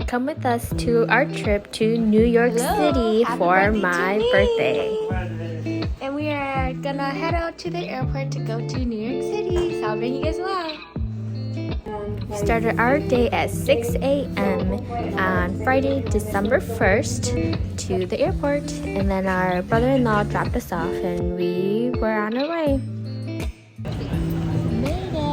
come with us to our trip to New York City for my birthday. And we are gonna head out to the airport to go to New York City. So I'll bring you guys along. We started our day at 6 a.m. on Friday, December 1st to the airport. And then our brother-in-law dropped us off and we were on our way. Made it!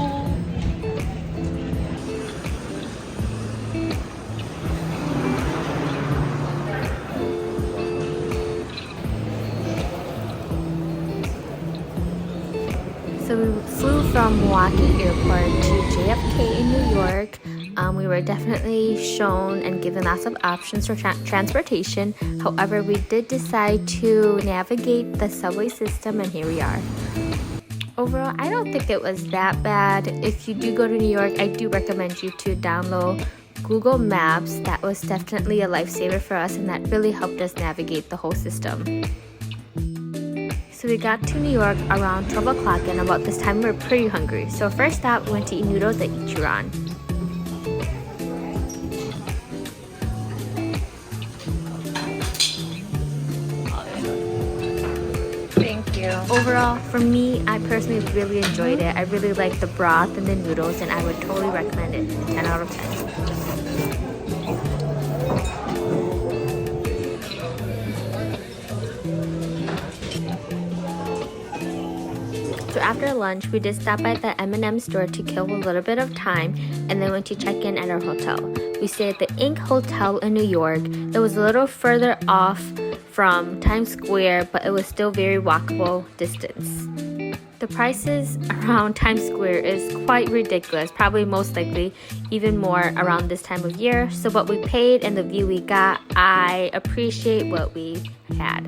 So we flew from Milwaukee Airport to JFK in New York. We were definitely shown and given lots of options for transportation. However, we did decide to navigate the subway system, and here we are. Overall, I don't think it was that bad. If you do go to New York, I do recommend you to download Google Maps. That was definitely a lifesaver for us, and that really helped us navigate the whole system. So we got to New York around 12 o'clock, and about this time we were pretty hungry. So first stop, we went to eat noodles at Ichiran. Thank you. Overall, for me, I personally really enjoyed it. I really liked the broth and the noodles, and I would totally recommend it. 10 out of 10. So after lunch, we did stop by the M&M store to kill a little bit of time and then went to check in at our hotel. We stayed at the Ink Hotel in New York. It was a little further off from Times Square, but it was still very walkable distance. The prices around Times Square is quite ridiculous, probably most likely even more around this time of year. So what we paid and the view we got, I appreciate what we had.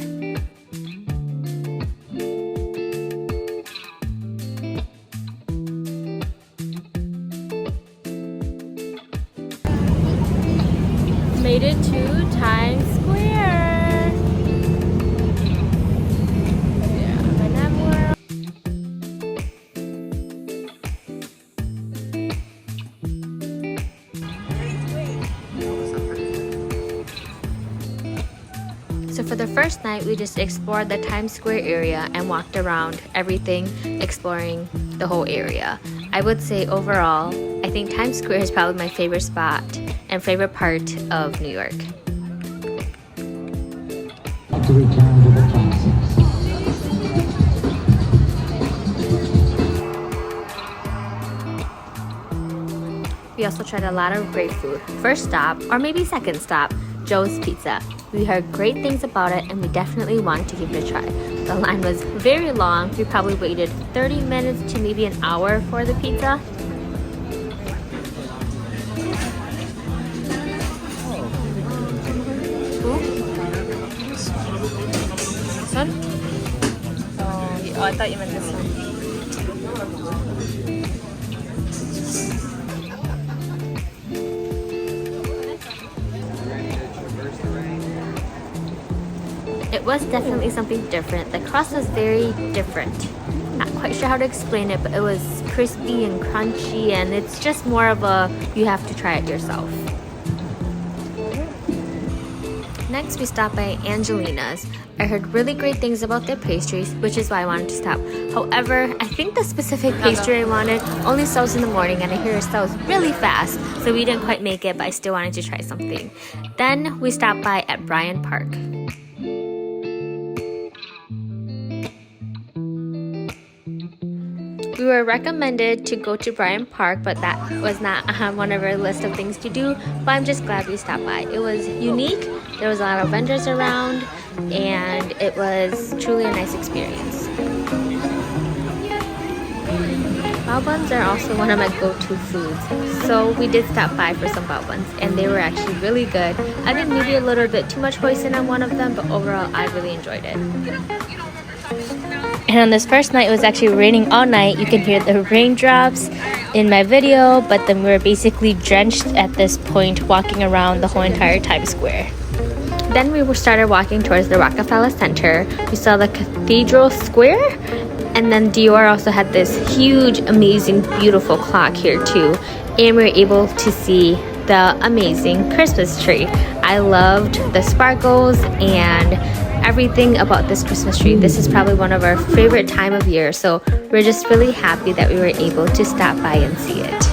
Made it to Times Square. So for the first night, we just explored the Times Square area and walked around everything, exploring the whole area. I would say overall, I think Times Square is probably my favorite spot and favorite part of New York. To return to the classics. We also tried a lot of great food. First stop, or maybe second stop, Joe's Pizza. We heard great things about it and we definitely wanted to give it a try. The line was very long. We probably waited 30 minutes to maybe an hour for the pizza. This one? Oh, I thought you meant this one. It was definitely something different. The crust was very different. Not quite sure how to explain it, but it was crispy and crunchy, and it's just more of a, you have to try it yourself. Next, we stopped by Angelina's. I heard really great things about their pastries, which is why I wanted to stop. However, I think the specific pastry I wanted only sells in the morning, and I hear it sells really fast, so we didn't quite make it, but I still wanted to try something. Then we stopped by at Bryant Park. We were recommended to go to Bryant Park, but that was not on one of our list of things to do, but I'm just glad we stopped by. It was unique, there was a lot of vendors around, and it was truly a nice experience. Bao buns are also one of my go-to foods, so we did stop by for some bao buns, and they were actually really good. I think maybe a little bit too much hoisin on one of them, but overall I really enjoyed it. And on this first night, it was actually raining all night. You can hear the raindrops in my video, but then we were basically drenched at this point, walking around the whole entire Times Square. Then we started walking towards the Rockefeller Center. We saw the Cathedral Square, and then Dior also had this huge, amazing, beautiful clock here too. And we were able to see the amazing Christmas tree. I loved the sparkles and everything about this Christmas tree. This is probably one of our favorite time of year, so we're just really happy that we were able to stop by and see it.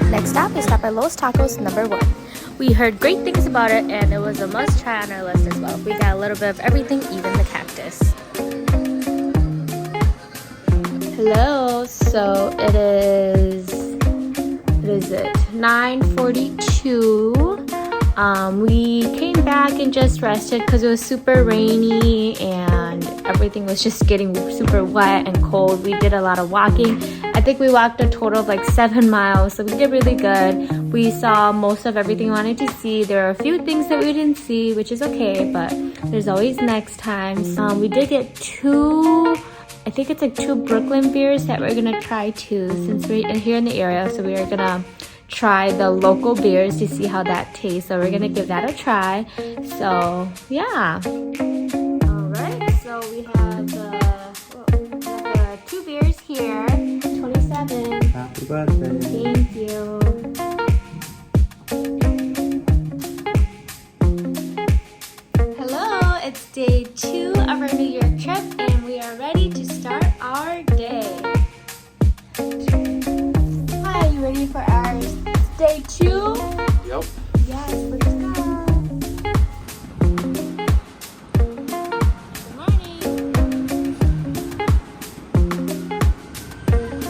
Next stop, we stopped at Los Tacos #1. We heard great things about it and it was a must try on our list as well. We got a little bit of everything, even the cactus. Hello, so it is, what is it, 9:42. We came back and just rested because it was super rainy and everything was just getting super wet and cold. We did a lot of walking. I think we walked a total of like 7 miles, so we did really good. We saw most of everything we wanted to see. There are a few things that we didn't see, which is okay, but there's always next time. We did get I think it's like 2 Brooklyn beers that we're gonna try too, since we're here in the area. So we are gonna try the local beers to see how that tastes. So we're gonna give that a try. So yeah. All right. So we have 2 beers here. 27. Happy birthday. Thank you. Hello. It's day 2 of our New York trip, and we are ready to start our day. Hi, you ready for our day 2? Yep. Yes, let's go. Good morning.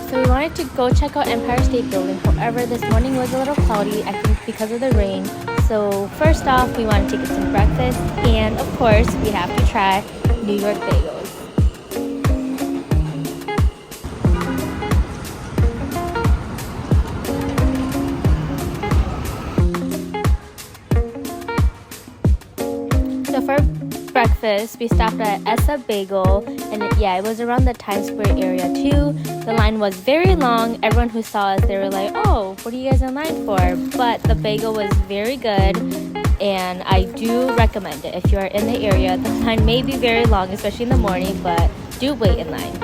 So we wanted to go check out Empire State Building. However, this morning was a little cloudy, I think because of the rain. So first off, we want to take some breakfast, and of course, we have to try New York bagels. So for breakfast, we stopped at Essa Bagel, and it was around the Times Square area too. The line was very long. Everyone who saw us, they were like, "Oh, what are you guys in line for?" But the bagel was very good, and I do recommend it. If you are in the area, the line may be very long, especially in the morning, but do wait in line.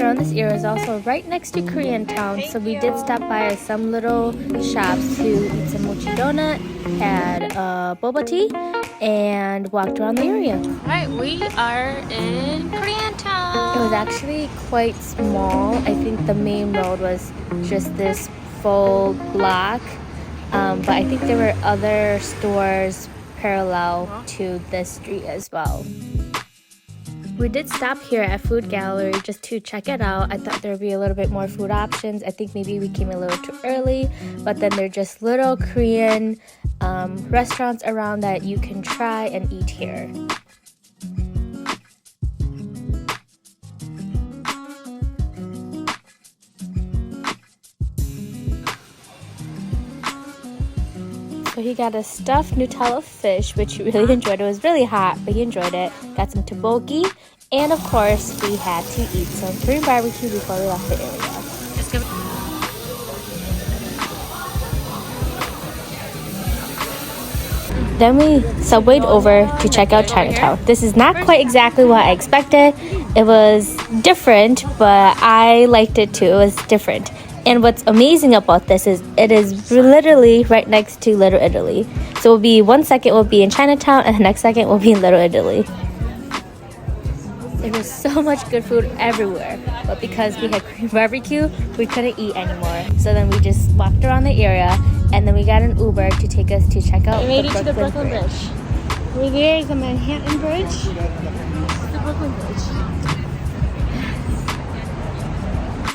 Around this area is also right next to Koreatown, so we did stop by some little shops to eat some mochi donut, had boba tea, and walked around the area. Alright, we are in Koreatown. It was actually quite small. I think the main road was just this full block, but I think there were other stores parallel to this street as well. We did stop here at Food Gallery just to check it out. I thought there would be a little bit more food options. I think maybe we came a little too early, but then they're just little Korean restaurants around that you can try and eat here. So he got a stuffed Nutella fish, which he really enjoyed. It was really hot, but he enjoyed it. Got some tteokbokki, and of course, we had to eat some Korean barbecue before we left the area. Then we subwayed over to check out Chinatown. This is not quite exactly what I expected. It was different, but I liked it too. It was different. And what's amazing about this is it is literally right next to Little Italy. So we'll be 1 second we'll be in Chinatown and the next second we'll be in Little Italy. There was so much good food everywhere, but because we had Korean barbecue, we couldn't eat anymore. So then we just walked around the area, and then we got an Uber to take us to check out the Brooklyn Bridge. Over there is the Manhattan Bridge. The Brooklyn Bridge.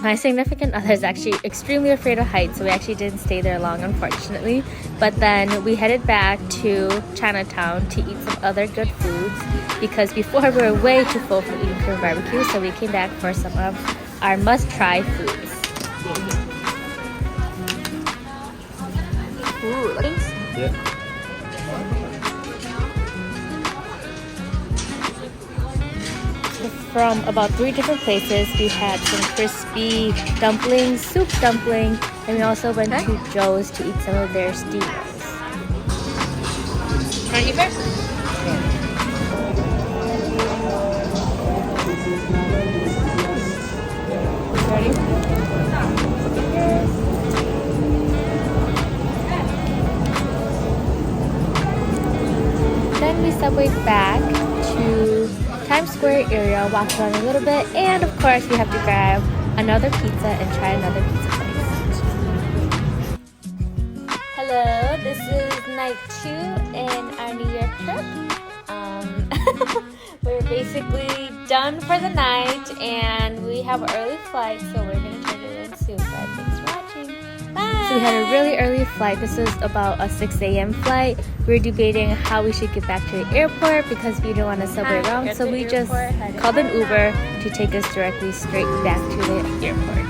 My significant other is actually extremely afraid of heights, so we actually didn't stay there long, unfortunately. But then we headed back to Chinatown to eat some other good foods, because before we were way too full from eating Korean barbecue, so we came back for some of our must-try foods. Ooh, thanks. Yeah. From about 3 different places, we had some crispy dumplings, soup dumpling, and we also went to Joe's to eat some of their steamers. Want to eat first? way back to Times Square area, walk around a little bit, and of course we have to grab another pizza and try another pizza place. Hello, this is night 2 in our New York trip. We're basically done for the night and we have an early flight, so we're going to turn it in soon. But thanks for watching. Bye! So we had a really early flight. This is about a 6 a.m. flight. We were debating how we should get back to the airport because we didn't want to subway around, so we just called an Uber to take us directly straight back to the airport.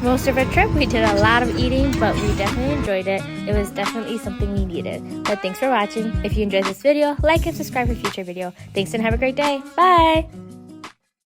Most of our trip we did a lot of eating, but we definitely enjoyed it. It was definitely something we needed. But thanks for watching. If you enjoyed this video, like and subscribe for future video. Thanks and have a great day. Bye!